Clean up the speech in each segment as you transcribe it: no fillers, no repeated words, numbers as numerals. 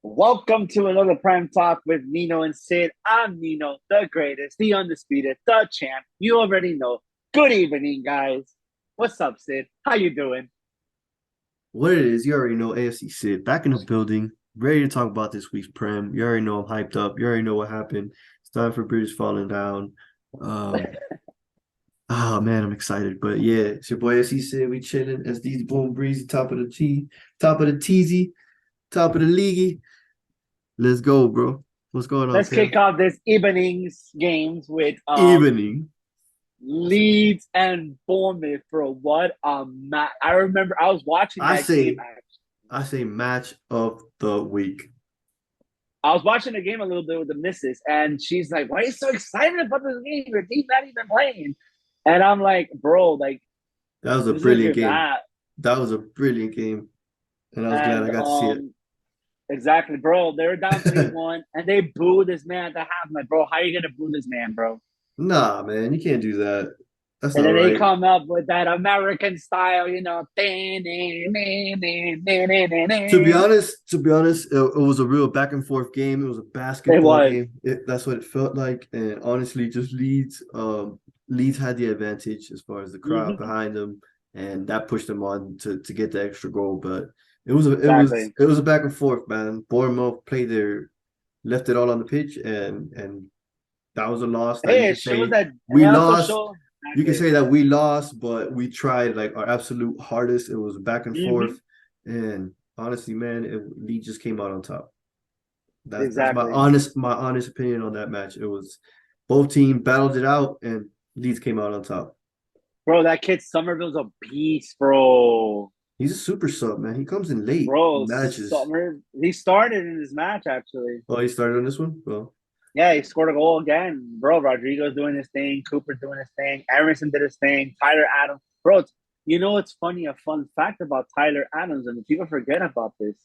Welcome to another Prime Talk with Nino and Sid. I'm Nino, the greatest, the undisputed, the champ. You already know. Good evening, guys. What's up, Sid? How you doing? What it is, you already know AFC Sid back in the building, ready to talk about this week's Prem. You already know I'm hyped up. You already know what happened. Stamford Bridge falling down. Um, oh man, I'm excited. But yeah, it's your boy AFC Sid. We chilling as these boom breezy, top of the teasy, top of the leaguey. Let's go, bro. What's going on, Let's kick Sam? off this evening's games with Evening. Leeds and Bournemouth for what I remember I was watching I that game. say, I say match of the week. I was watching the game a little bit with the missus, and she's like, "Why are you so excited about this game? Your team's not even playing." And I'm like, "Bro, like That was a this is a brilliant good game. match." That was a brilliant game, and I was glad And I got to see it. exactly, bro. They were down 3-1 and they booed this man at the half. I'm like, bro, how are you gonna boo this man, bro? Nah, man, you can't do that. That's And not then they right. come up with that American style, you know. To be honest, it was a real back and forth game. It was a It basketball was game. That's what it felt like. And honestly, just Leeds had the advantage as far as the crowd mm-hmm, behind them, and that pushed them on to get the extra goal. But it was a it was exactly. it was a back and forth, man. Bournemouth played their left it all on the pitch, and that was a loss that you Hey, can it shows say that we it also lost. shows You can exactly. say that we lost, but we tried like our absolute hardest. It was back and Mm-hmm, forth, and honestly, man, Lee just came out on top. That's exactly. my honest opinion on that match. It was both teams battled it out, and Leeds came out on top. Bro, that kid Somerville's a beast, bro. He's a super sub, man. He comes in late Bro, in matches. Summer he started in this match actually. Oh, he started on this one. Well, Yeah, he scored a goal again. Bro, Rodrigo's doing his thing. Cooper's doing his thing. Emerson did his thing. Tyler Adams. Bro, you know what's funny? A fun fact about Tyler Adams, and people forget about this.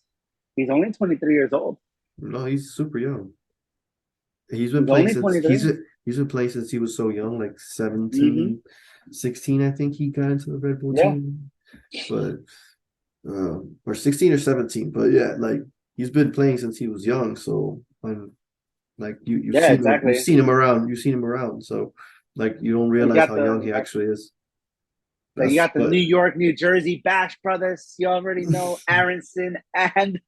He's only 23 years old. no, he's super young. He's been He's playing only since 23. he's been playing since he was so young, like Mm-hmm. 17, 16. I think he got into the Red Bull Yeah. team, but or 16 or 17. But yeah, like he's been playing since he was young. So I'm like Yeah, exactly. you've seen him around. So like you don't You realize got how young he the actually is. you That's got the but New York, New Jersey Bash brothers. You already know Aronson and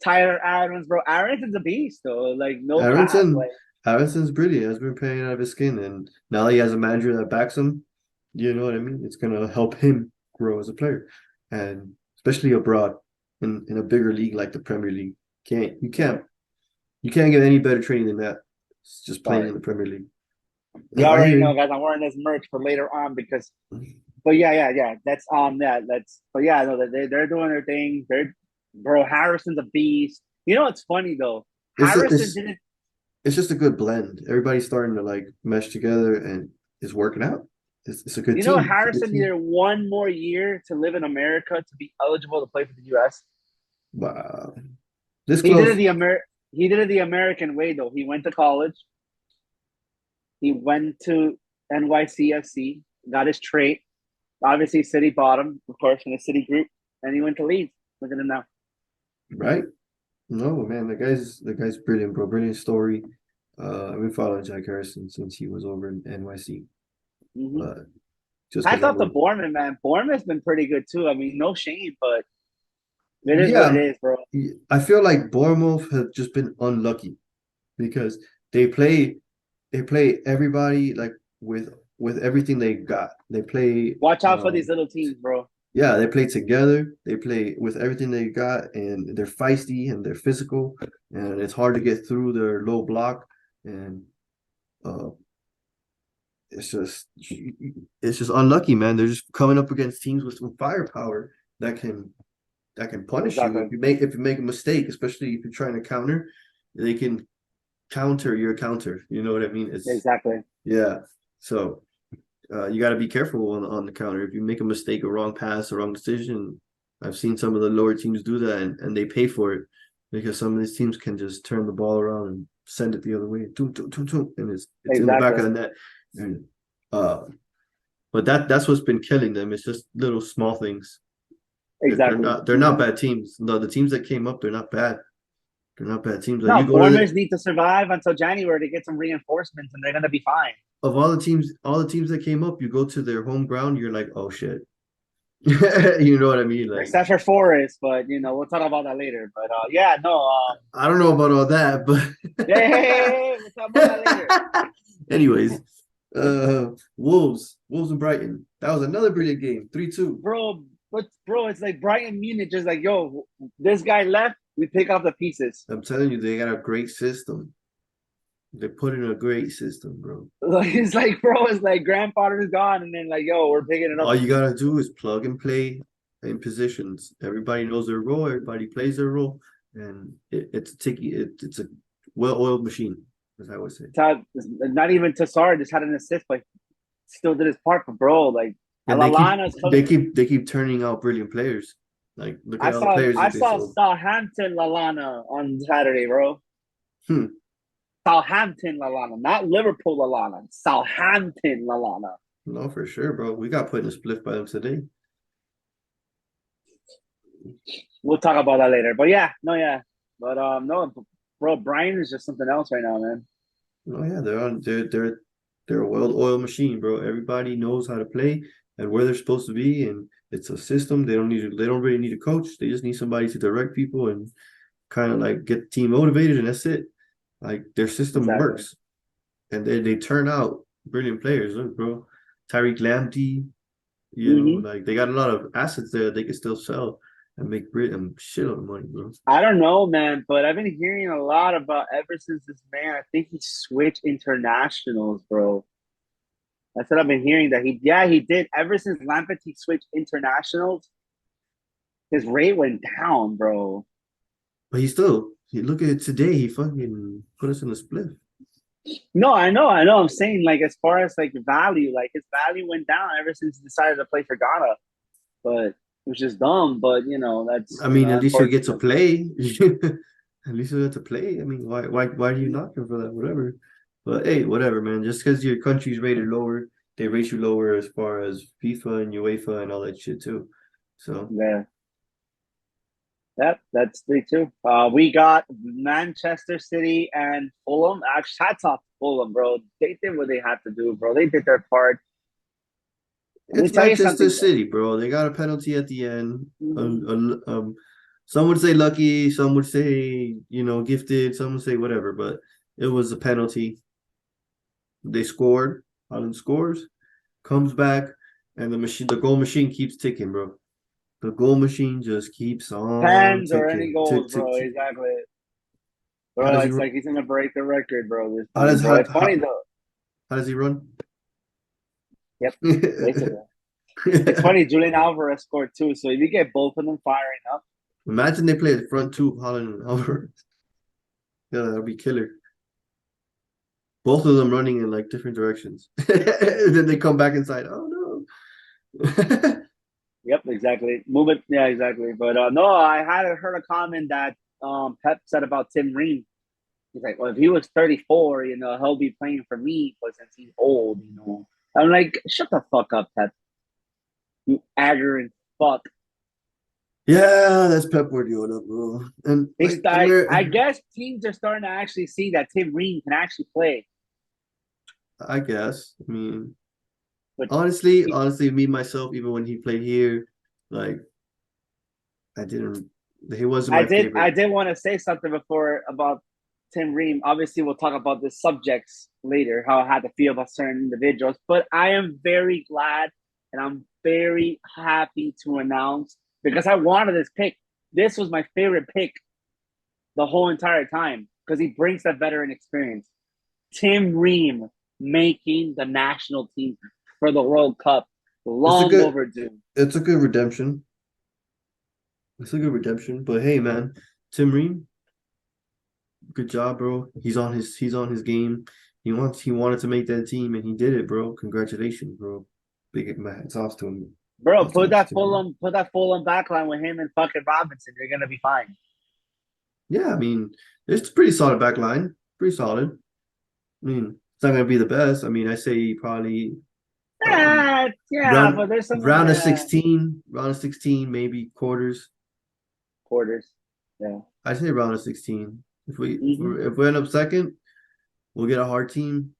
Tyler Adams, bro. Aronson's a beast, though. Like no cap. Aronson Like Aronson's brilliant. Has been playing out of his skin, and now that he has a manager that backs him, you know what I mean. It's gonna help him grow as a player, and especially abroad in a bigger league like the Premier League. You can't get any better training than that. It's just playing in sorry. the Premier League. You I already hear know, you. guys. I'm wearing this merch for later on because, but yeah. But yeah, no, they're doing their thing. They're bro. Harrison's a beast. You know what's funny though? It's a, Harrison it's didn't. it's just a good blend. Everybody's starting to like mesh together, and it's working out. It's a good You know, team. It's a good Harrison team. needed one more year to live in America to be eligible to play for the U.S. Wow, this He did it close, the He did it the American way though. He went to college. He went to NYCFC, got his trade. Obviously, City bought him, of course, in the City group, and he went to Leeds. Look at him now. right? No, man, the guy's brilliant, bro. Brilliant story. I've been following Jack Harrison since he was over in NYC. Mm-hmm. Uh, just because Hats I off to was, Bournemouth, man. Bournemouth's been pretty good too. I mean, no shame, but it is what it yeah, is, bro. I feel like Bournemouth have just been unlucky because they play they play everybody like with everything they got. They play Watch out for these little teams, bro. yeah, they play together. They play with everything they got, and they're feisty and they're physical, and it's hard to get through their low block. And uh, it's just it's just unlucky, man. They're just coming up against teams with some firepower that can that can punish you Exactly. if you make a mistake, especially if you're trying to counter. They can counter your counter. You know what I mean? It's Exactly. yeah. So you got to be careful on the counter. If you make a mistake, a wrong pass, a wrong decision, I've seen some of the lower teams do that, and they pay for it because some of these teams can just turn the ball around and send it the other way, and it's in the back of Exactly. the net. And uh, but that's what's been killing them. It's just little small things. They're Exactly. not they're not bad teams. No, the teams that came up, they're not bad. They're not bad teams. Like No, you go to Bournemouth need to survive until January to get some reinforcements, and they're gonna be fine. of all the teams that came up, you go to their home ground, you're like, oh shit. You know what I mean? Like Except for Forest, but we'll talk about that later. But yeah, no, I don't know about all that, hey, we'll talk about that later. but anyways, Wolves and Brighton. That was another brilliant game. 3-2. Bro, it's like Brighton Munich just like, yo, this guy left, we pick up the pieces. I'm telling you, they got a great system. They put in a great system, bro. Like it's like grandfather's gone, and then like, yo, we're picking it up. All you gotta do is plug and play in positions. Everybody knows their role. Everybody plays their role, and it's a ticky. It's a well-oiled machine, as I would say. Not even Tassar just had an assist, but still did his part. But bro, like And Lallana's they keep turning out brilliant players. Like look at all the players I that they saw sold. Southampton Lallana on Saturday, bro. Hmm. Southampton Lallana, not Liverpool Lallana. Southampton Lallana. No, for sure, bro. We got put in a split by them today. We'll talk about that later. But yeah, no, yeah. But no, bro, Brian is just something else right now, man. Oh yeah, they're a well-oiled machine, bro. Everybody knows how to play and where they're supposed to be, and it's a system. They don't really need a coach. They just need somebody to direct people and kind of like get the team motivated, and that's it. Like their system Exactly. works, and they turn out brilliant players. Look, bro, Tyreek Lamptey, Hmm. like they got a lot of assets there they can still sell and make shit of money, bro. I don't know, man, but I've been hearing a lot about ever since this man. I think he switched internationals, bro. That's what I've been hearing. He did. Ever since Lampard he switched internationals, his rate went down, bro. But he look at it today. He fucking put us in a split. No, I know, I know. I'm saying like as far as like value, like his value went down ever since he decided to play for Ghana. But which is dumb. But that's I mean, at least you get to unfortunate. play. At least you get to play. I mean, why do you knock him for that? Whatever. But hey, whatever, man. Just because your country's rated lower, they rate you lower as far as FIFA and UEFA and all that shit too. So Yeah. Yep, that's 3-2. We got Manchester City and Fulham. Actually, hats off to Fulham, bro. They did what they had to do, bro. They did their part. Let me it's tell you Manchester something. City, bro. They got a penalty at the end. Mhm. Some would say lucky, some would say, gifted, some would say whatever, but it was a penalty. They scored. Holland scores, comes back, and the goal machine keeps ticking, bro. The goal machine just keeps on Pens or any ticking. Tick, goals, tick, bro. tick. Exactly. How Bro, does he it's run? like he's gonna break the record, bro, this How season, does bro. It's funny though. how does he run? Yep, basically. It's funny, Julian Alvarez scored two, so if you get both of them firing up, Imagine they play front two, Holland and Alvarez. Yeah, that'd be killer. Both of them running in like different directions. Then they come back inside. Oh no. yep, exactly. Move it, yeah, exactly. But no, I had heard a comment that Pep said about Tim Ream. He's like, well, if he was 34, he'll be playing for me, but since he's old. I'm like, shut the fuck up, Pep. You arrogant fuck. Yeah, that's Pep Guardiola, bro. And like I guess teams are starting to actually see that Tim Ream can actually play. I guess. I mean, But honestly, me myself, even when he played here, like I didn't. He wasn't my I favorite. did want to say something before about Tim Ream. Obviously, we'll talk about the subjects later, how I had to feel about certain individuals. But I am very glad and I'm very happy to announce because I wanted this pick. This was my favorite pick the whole entire time because he brings that veteran experience. Tim Ream making the national team for the World Cup. It's a Long good. overdue. It's a good redemption. It's a good redemption. But hey, man, Tim Ream, good job, bro. He's on his game. He wanted to make that team and he did it, bro. Congratulations, bro. Big man, it's off to him. Bro, Hats off to Tim Ream. Put that Fulham backline with him and fucking Robinson. You're gonna be fine. Yeah, I mean, it's a pretty solid back line. Pretty solid. I mean, it's not gonna be the best. I mean, I say probably Yeah, but there's some round of 16, maybe quarters. quarters. Yeah. I say round of 16. If we if Hmm. we if we end up second, we'll get a hard team.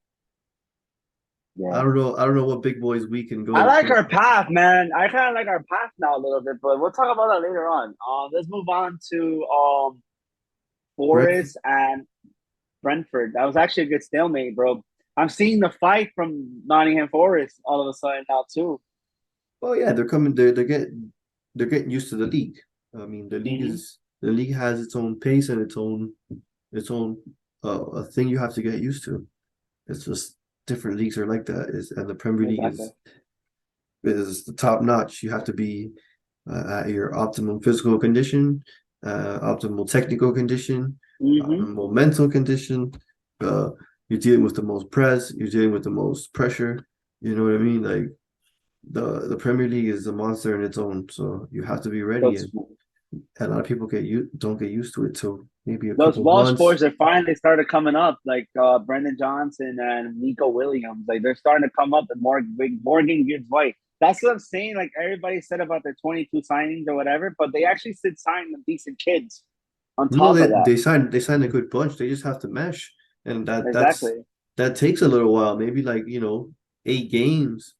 I Yeah. don't know. I don't know what big boys we can I go like to. our path, man. I kind of like our path now a little bit, but we'll talk about that later on. Let's move on to Brentford. Forest and Brentford. That was actually a good stalemate, bro. I'm seeing the fight from Nottingham Forest all of a sudden now too. Oh yeah, they're coming. They're getting used to the league. I mean, Hmm. the league has its own pace and its own a thing you have to get used to. It's just different leagues are like that. Is and the Premier League Exactly. is the top notch. You have to be at your optimum physical condition, optimal technical condition, Hmm. optimal mental condition. Uh, you're dealing with the most press. You're dealing with the most pressure. You know what I mean? Like the Premier League is a monster in its own, so you have to be ready. Those And a lot of people don't get used to it till maybe a those couple Welsh months. boys are finally started coming up, like Brendan Johnson and Nico Williams. Like they're starting to come up, and Morgan Gibbs White. That's what I'm saying. Like everybody said about their 22 signings or whatever, but they actually did sign some decent kids on No, top of that. they signed a good bunch. They just have to mesh, and Exactly. that takes a little while. Maybe like 8 games,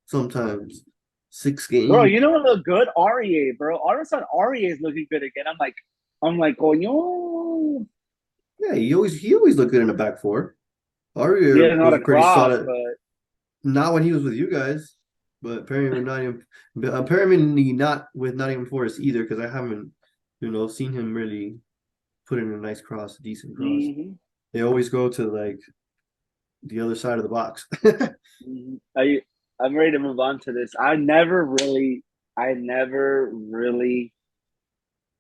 sometimes 6 games. Bro, you know what look good? REA, bro. All of a sudden, REA is looking good again. I'm like, oh, yo, Yeah, he always looked good in the back four. he Aria doesn't know how was to a pretty cross, solid. but Not when he was with you guys, but apparently not with Nottingham Forest either, because I haven't, seen him really put in a nice cross, a decent cross. mhm, They always go to like the other side of the box. mhm. I'm ready to move on to this. I never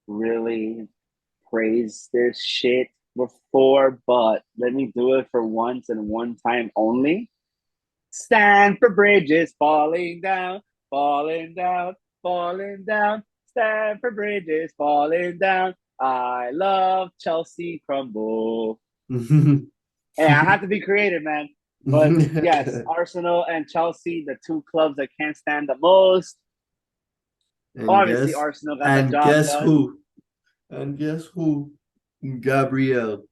really praised this shit before, but let me do it for once and one time only. Stand for bridges falling down, falling down, falling down. Stand for bridges falling down. I love Chelsea crumble. And Hey, I have to be creative, man. But yes, Arsenal and Chelsea, the two clubs that can't stand the most. Obviously, guess Arsenal got the and job guess done. who? And guess who? Gabrielle.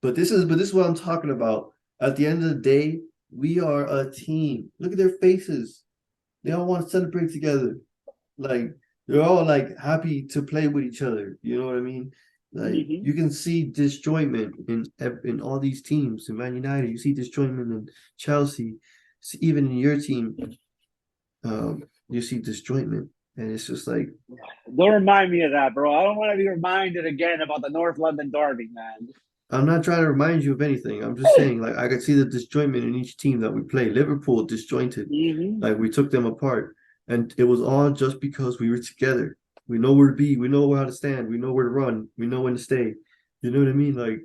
But this is what I'm talking about. At the end of the day, we are a team. Look at their faces. They all want to celebrate together. Like they're all like happy to play with each other. You know what I mean? Like Mm-hmm. you can see disjointment in all these teams. In Man United, you see disjointment in Chelsea, even in your team, you see disjointment, and it's just like Don't remind me of that, bro. I don't want to be reminded again about the North London Derby, man. I'm not trying to remind you of anything. I'm just saying like I could see the disjointment in each team that we play. Liverpool disjointed, Mm-hmm. like we took them apart, and it was all just because we were together. We know where to be. We know how to stand. We know where to run. We know when to stay. You know what I mean? Like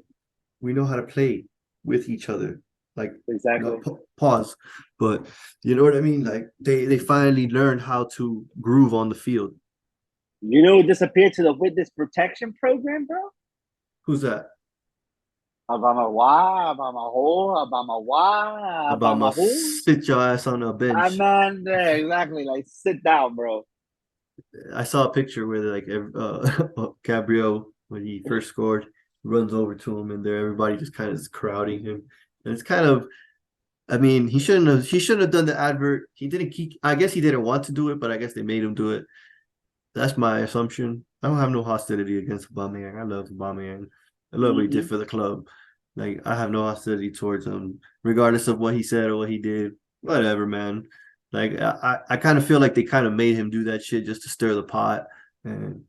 we know how to play with each other. Like no Exactly. pause, but you know what I mean? Like they finally learned how to groove on the field. You know who disappeared to the witness protection program, bro? Who's that? Obama why, Obama who, Obama why, Obama, Obama who? sit your ass on a Ah, bench. man, yeah, exactly. Like, sit down, bro. I saw a picture where like Gabriel when he first scored runs over to him and there everybody just kind of is crowding him. And it's kind of I mean he shouldn't have done the advert. I guess he didn't want to do it, but I guess they made him do it. That's my assumption. I don't have no hostility against Aubameyang. I love Aubameyang. I love what he did Mm-hmm. for the club. Like I have no hostility towards him, regardless of what he said or what he did. Whatever, man. Like I kind of feel like they kind of made him do that shit just to stir the pot and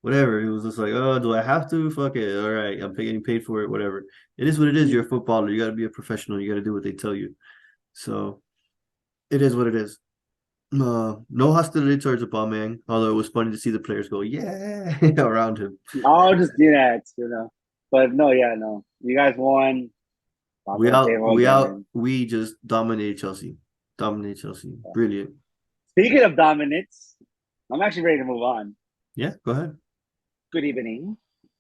whatever. It was just like, oh, do I have to? Fuck it. All right, I'm getting paid for it. Whatever. It is what it is. You're a footballer. You got to be a professional. You got to do what they tell you. So it is what it is. No hostility towards Aubameyang, although it was funny to see the players go, yeah, around him. I'll just do that. But no, yeah, no. You guys won. Top of the table again. We just dominated Chelsea. Dominated Chelsea. Brilliant. Speaking of dominance, I'm actually ready to move on. Yeah, go ahead. Good evening.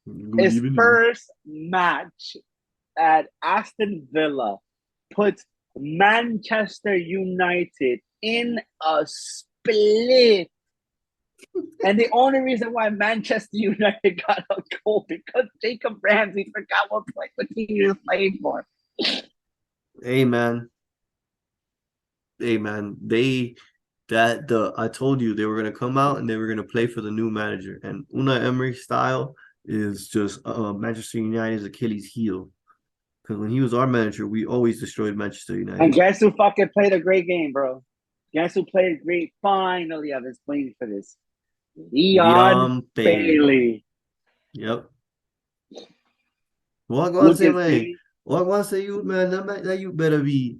Good His evening. first match at Aston Villa puts Manchester United in a split. And the only reason why Manchester United got a goal because Jacob Ramsey forgot what team he was playing for. Hey man, hey man, I told you they were gonna come out and they were gonna play for the new manager. And Unai Emery style is just Manchester United's Achilles heel. Because when he was our manager, we always destroyed Manchester And United. guess who fucking played a great game, bro? Guess who played great? Finally, I've been waiting for this. Leon Leon Bailey. Bailey. Yep. What I gonna say, Lucas man? Bailey. What I gonna say, you man? That you better be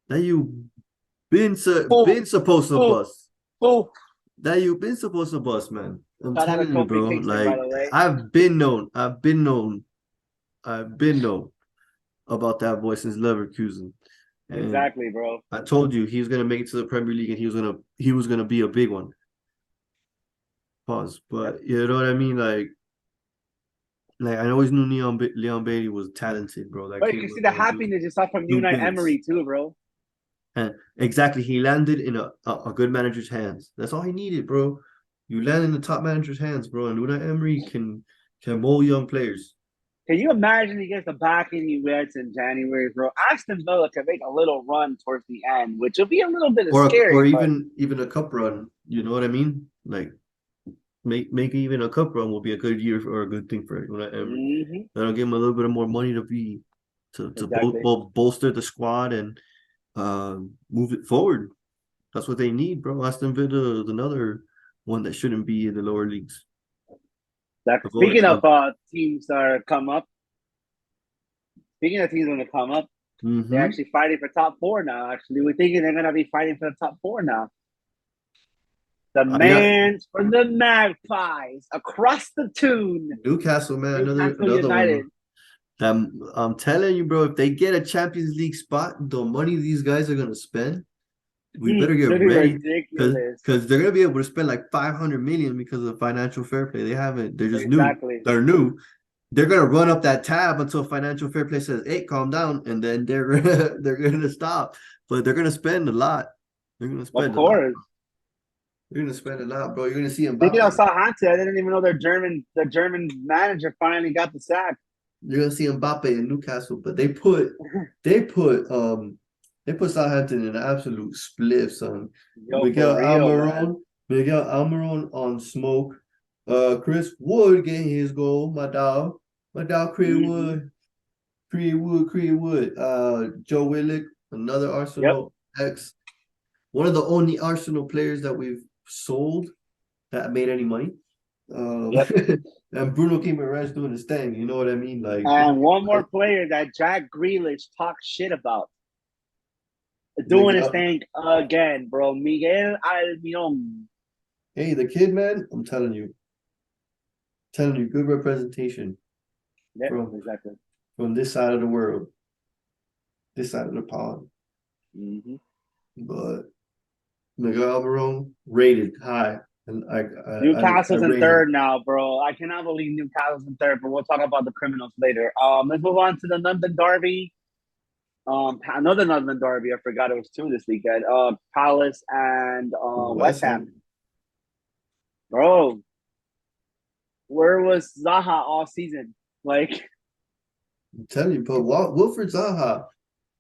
that you Oh, been supposed to oh, bust. oh. That you been supposed to bust, man. I'm Shout out to telling you, Kofi bro. Kingston, by Like the way. I've been known about that boy since Leverkusen. And Exactly, bro. I told you he was gonna make it to the Premier League and he was gonna be a big one. Pause. Yep. But you know what I mean? Like I always knew Leon Bailey was talented, bro. That But you kid can see was the gonna do happiness you saw from do Unai bits. Emery, too, bro. And exactly, he landed in a good manager's hands. That's all he needed, bro. You land in the top manager's hands, bro. And Unai Emery can mold young players. Can you imagine he gets the backing he gets in January, bro? Aston Villa can make a little run towards the end, which will be a little bit of Or scary, but even a cup run. You know what I mean? Like make even a cup run will be a good year or a good thing for Unai Emery. That'll give him a little bit of more money to exactly. bolster the squad and move it forward. That's what they need, bro. Aston Villa is another one that shouldn't be in the lower leagues. Exactly. I've always, Speaking of teams that are come up, speaking of teams going to come up, they're mm-hmm. actually fighting for top four now. Actually, we're thinking they're going to be fighting for the top four now. The Yeah, man's for the Magpies across the tune. Newcastle, man, Newcastle another one. United. That I'm telling you, bro. If they get a Champions League spot, the money these guys are gonna spend, we better It's get going to be ready because ridiculous. they're gonna be able to spend like 500 million because of the financial fair play. They haven't. They're just new. Exactly. They're new. They're gonna run up that tab until financial fair play says, "Hey, calm down," and then they're gonna stop. But they're gonna spend a lot. They're gonna Of spend a lot. course. They're gonna spend a lot, bro. You're gonna see Speaking of Mbappe. Southampton, I didn't even know the German manager finally got the sack. You're gonna see Mbappe in Newcastle, but they put Southampton in an absolute spliff, son. Yo, for real, man. Miguel Almiron on smoke. Chris Wood getting his goal, my dog, Chris Mm-hmm. Wood, Chris Wood. Joe Willock, another Yep. Arsenal ex, one of the only Arsenal players that we've sold that made any money. Yep. And Bruno Guimaraes doing his thing. You know what I mean? Like, And one more player that Jack Grealish talks shit about. Doing his Miguel, thing again, bro. Miguel Almiron. hey, the kid, man, I'm telling you, good representation Yep, from exactly. from this side of the world, this side of the pond. Mm-hmm. But Miguel Almiron rated high, and I Newcastle's in rate him. third now, bro. I cannot believe Newcastle's in third, but we'll talk about the criminals later. Let's move on to the London Derby. Another London Derby. I forgot it was two this weekend. Palace and West West Ham. Ham, Bro, where was Zaha all season? Like, I'm telling you, but Wilfred Zaha,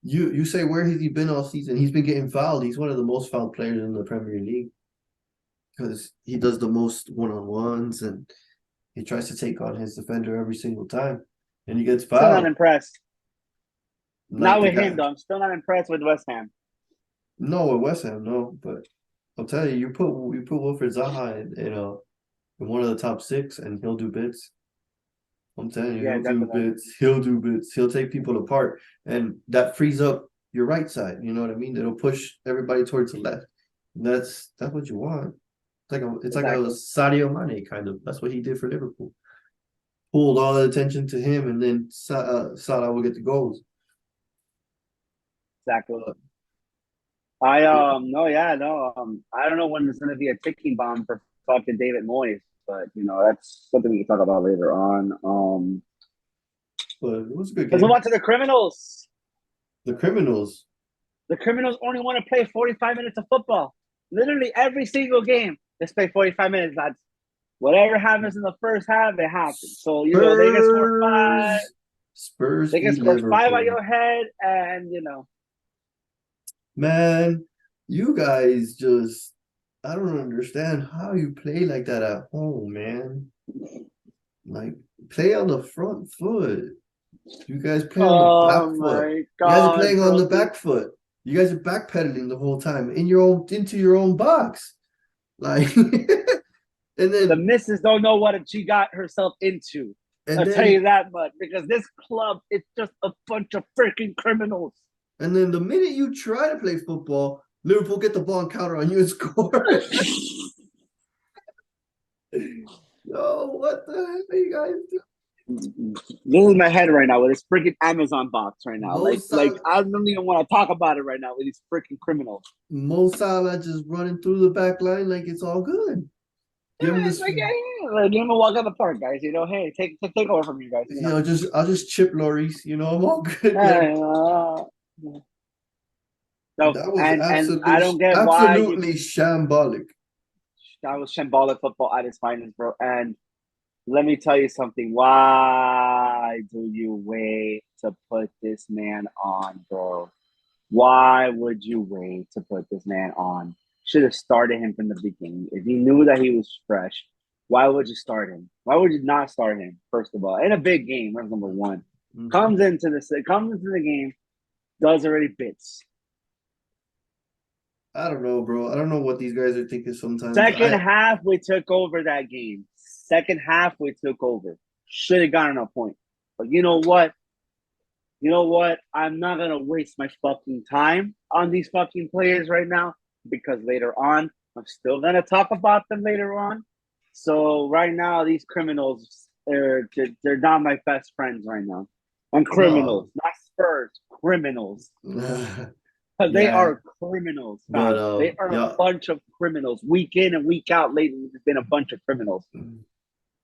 you say where has he been all season? He's been getting fouled. He's one of the most fouled players in the Premier League because he does the most one-on-ones and he tries to take on his defender every single time, and he gets still not fouled. impressed. Like Not the with him, guy, though. I'm still not impressed with West Ham. no, with West Ham, no. But I'm telling you, you put Wilfred Zaha in one of the top six, and he'll do bits. I'm telling you, Yeah, he'll do definitely. bits. He'll do bits. He'll take people apart, and that frees up your right side. You know what I mean? It'll push everybody towards the left. That's what you want. It's like a Exactly. Sadio Mane kind of. That's what he did for Liverpool. Pulled all the attention to him, and then Salah will get the goals. Exactly. But I yeah, no, yeah, no. I don't know when it's gonna be a ticking bomb for fucking David Moyes, but that's something we can talk about later on. but it was a good Let's move game. on to the criminals. The criminals. The criminals only want to play 45 minutes of football. Literally every single game. Let's play 45 minutes, lads. Whatever happens in the first half, it happens. So, they can score five. Spurs They can v score five on Liverpool. your head, and Man, you guys just, I don't understand how you play like that at home, man. Like, play on the front foot. You guys play on the oh back foot. my You guys are god, playing on bro. the back foot. You guys are backpedaling the whole time into your own box. Like, and The then missus don't know what she got herself into. and I'll tell you then that much because this club is just a bunch of freaking criminals. and then the minute you try to play football, Liverpool get the ball and counter on you and score. Yo, what the heck are you guys doing? This is my head right now with this freaking Amazon box right now. Mo Like Salah, I don't even want to talk about it right now with these freaking criminals. Mo Salah just running through the back line like it's all good. Give him Yeah, it's this, like, like give him a walk on the park, guys. Hey, take over from you guys. just I'll just chip lorries. I'm all good, man. Uh, no, That was and I don't get why you absolutely shambolic. that was shambolic football at its finest, bro. And let me tell you something. Why do you wait to put this man on, bro? Why would you wait to put this man on? Should have started him from the beginning. If you knew that he was fresh, why would you start him? Why would you not start him? First of all, in a big game, that's number one. Mm-hmm. Comes into the game, does already bits. I don't know, bro. I don't know what these guys are thinking sometimes. Second half, we took over that game. Second half, we took over. Should have gotten a point. But you know what? You know what? I'm not gonna waste my fucking time on these fucking players right now because later on, I'm still gonna talk about them later on. So right now, these criminals, they're not my best friends right now. And No. criminals, not Spurs, criminals. They Yeah, are criminals, but fam. They are a yeah, bunch of criminals. Week in and week out, lately, there's been a bunch of criminals.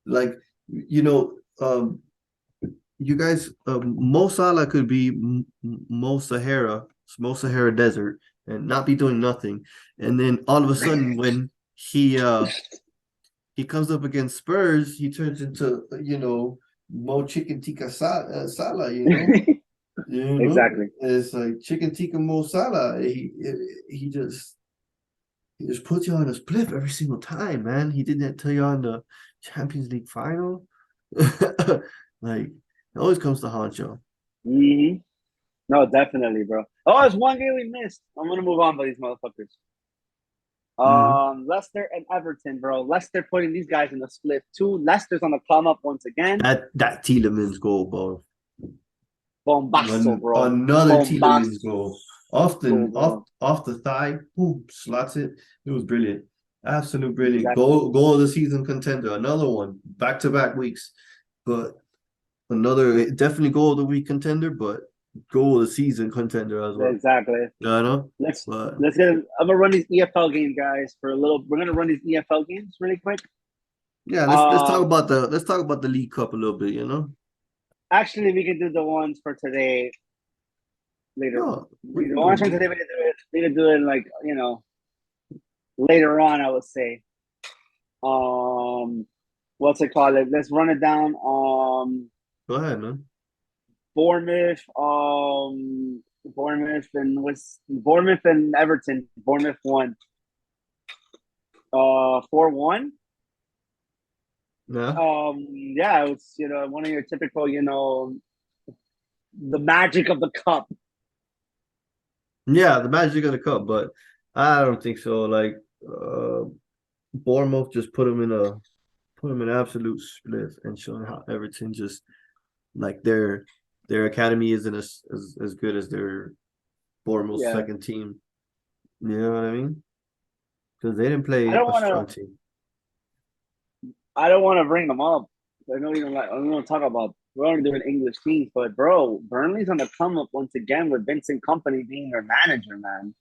like you guys, Mo Salah could be Mo Sahara Desert, and not be doing nothing, and then all of a sudden, when he comes up against Spurs, he turns into Mo Chicken Tikka Salah, Exactly. it's like Chicken Tikka Mo Salah. He just he just puts you on a spliff every single time, man. He did that to you on the Champions League final. Like, it always comes to haunt you. Mm-hmm. No, definitely, bro. Oh, it's one game we missed. I'm gonna move on by these motherfuckers. Mm-hmm. Leicester and Everton, bro. Leicester putting these guys in the split too. Leicester's on the come up once again. That Tielemans goal, bro. Bombasso, bro. Another Tielemans Bombasso, goal. Often bro. off the thigh, boom, slots it. It was brilliant. Absolute brilliant. Exactly. Goal of the season contender. Another one. Back to back weeks. But another definitely goal of the week contender, but goal of the season contender as well. Exactly. Yeah, I know. Let's But let's get. I'm gonna run these EFL games, guys, for a little. We're gonna run these EFL games really quick. yeah, Um, let's talk about the League Cup a little bit. Actually, we can do the ones for today later. No, we The can ones go. from today, we can do it like later on. I would say. Um, what's it called? Let's run it down. Go ahead, man. Bournemouth. Bournemouth and Everton. Bournemouth won. 4-1. Yeah. Yeah, it's one of your typical, the magic of the cup. Yeah, the Magic of the Cup, but I don't think so. Like, uh Bournemouth just put them in absolute split and showing how Everton just like their academy isn't as good as their Bournemouth Yeah, second team. You know what I mean? Because they didn't I play don't a want strong to. team. I don't want to bring them up. I don't even like. I don't want to talk about. We're only doing English teams, but bro, Burnley's on the come up once again with Vincent Company being their manager, man.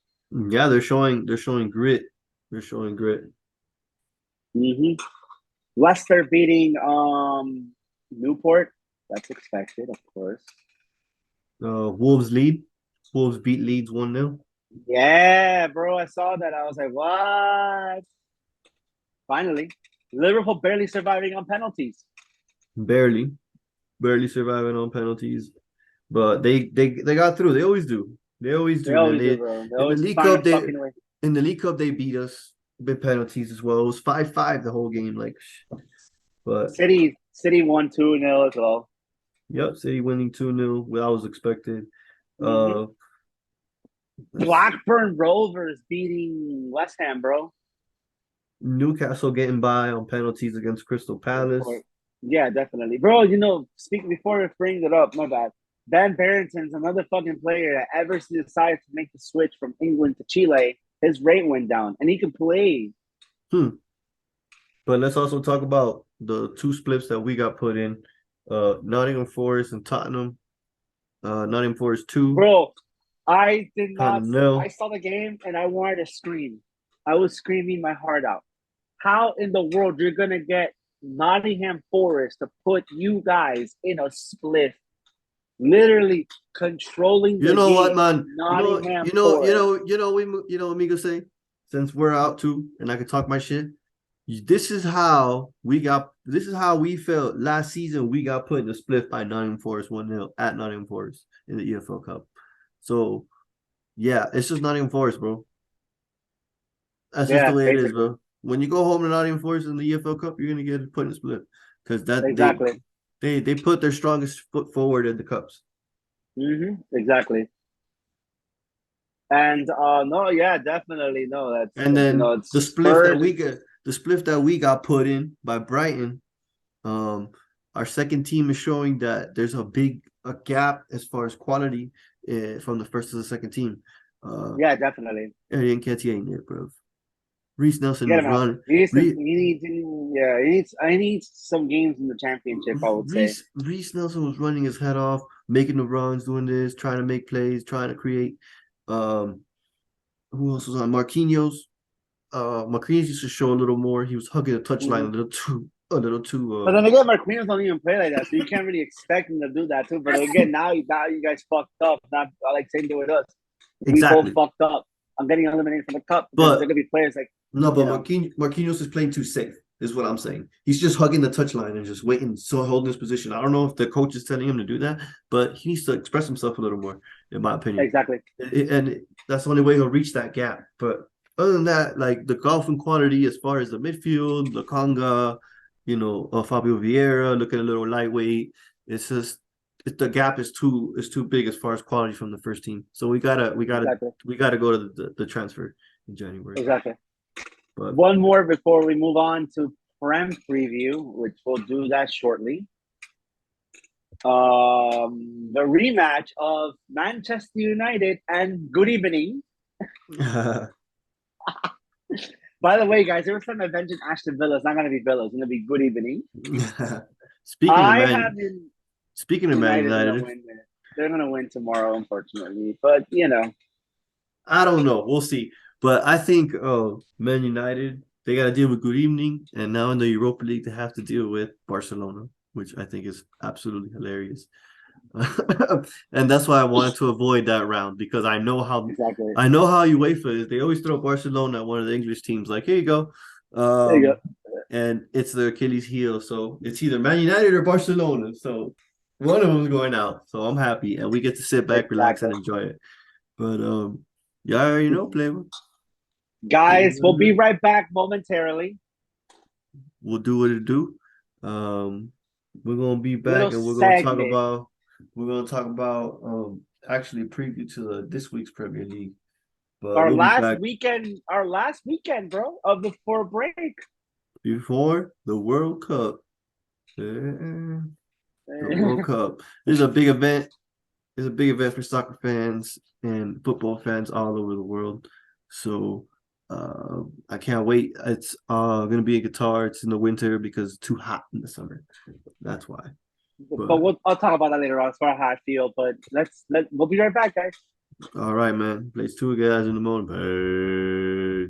Yeah, they're showing grit. They're showing grit. hmm Leicester beating Newport. That's expected, of course. Wolves lead. Wolves beat Leeds 1-0. Yeah, bro, I saw that. I was like, what? Finally, Liverpool barely surviving on penalties. Barely, barely surviving on penalties, but they got through. They always do. They always They do, man. always do, They bro. They in the always League find a Cup they fucking way. in the League Cup they beat us with penalties as well. It was 5-5 the whole game, like, but City won 2-0 as well. yep, City winning 2-0. What I was expected. Mm-hmm. Uh, let's see. Blackburn Rovers beating West Ham, bro. Newcastle getting by on penalties against Crystal Palace. Yeah, definitely, bro. You know, speaking before it brings it up, my bad. Ben Barrington's another fucking player that ever decided to make the switch from England to Chile. His rate went down, and he can play. Hmm. But let's also talk about the two splits that we got put in. Nottingham Forest and Tottenham. Nottingham Forest 2, Bro, I did not. Tottenham I 0. saw the game and I wanted to scream. I was screaming my heart out. How in the world you're gonna get Nottingham Forest to put you guys in a split, literally controlling You the know what, game? man? Nottingham Forest. What me gonna say? Since we're out too, and I can talk my shit. This is how we got. This is how we felt last season. We got put in the split by Nottingham Forest 1-0 at Nottingham Forest in the EFL Cup. So yeah, it's just Nottingham Forest, bro. That's just the Yeah, way it is, basically, bro. When you go home to Nottingham Forest in the EFL Cup, you're gonna get put in the split because that exactly. they put their strongest foot forward in the cups. Exactly. And no, yeah, definitely no. That's And then it's Spurs. the spliff that we got put in by Brighton. Our second team is showing that there's a gap as far as quality from the first to the second team. Yeah, definitely. Eddie Nketiah ain't it, bro. Reese Nelson Get was him out. running. He needs to. He needs. Yeah, he needs. I need some games in the championship. I would say. Reese Nelson was running his head off, making the runs, doing this, trying to make plays, trying to create. Um, who else was on? Marquinhos. Marquinhos used to show a little more. He was hugging the touchline Mm-hmm. a little too. But then again, Marquinhos don't even play like that, so you can't really expect him to do that too. But again, now you guys fucked up. Not like same thing with us. We both Exactly. fucked up. I'm getting eliminated from the cup because there But could be players like no, you but know Marquinhos is playing too safe, is what I'm saying. He's just hugging the touchline and just waiting, so holding his position. I don't know if the coach is telling him to do that, but he needs to express himself a little more, in my opinion. exactly. And that's the only way he'll reach that gap. But other than that, like the golfing quality as far as the midfield, the Conga, Fabio Vieira, looking a little lightweight. It's just the gap is too big as far as quality from the first team. So Exactly. we gotta go to the transfer in January. Exactly. But One more before we move on to Prem preview, which we'll do that shortly. The rematch of Manchester United and Good Evening. By the way, guys, every time I mention Ashton Villa, it's not going to be Villa. It's going to be Good Evening. speaking of I Man, have been speaking of Man United going to United, win. They're going to win tomorrow, unfortunately. But, I don't know. We'll see. But I think Man United, they got to deal with Good Evening, and now in the Europa League they have to deal with Barcelona, which I think is absolutely hilarious. And that's why I wanted to avoid that round because exactly. I know how UEFA is. They always throw Barcelona at one of the English teams, like, here you go. There you go. And it's the Achilles heel. So it's either Man United or Barcelona. So one of them's going out. So I'm happy. And we get to sit back, relax, Exactly. and enjoy it. But yeah, I already know, Flavor. Guys, we'll be right back momentarily. We'll do what it do. We're gonna be back Little and segment. we're gonna talk about actually preview to this week's Premier League. But Our we'll be last back weekend, bro, of the for break. before the World Cup. Yeah, the World Cup. This is a big event. It's a big event for soccer fans and football fans all over the world. So I can't wait. It's gonna be in Qatar. It's in the winter because it's too hot in the summer. That's why. But But I'll talk about that later on as far as how I feel. But we'll be right back, guys. all right, man. Plays two guys in the morning. Hey.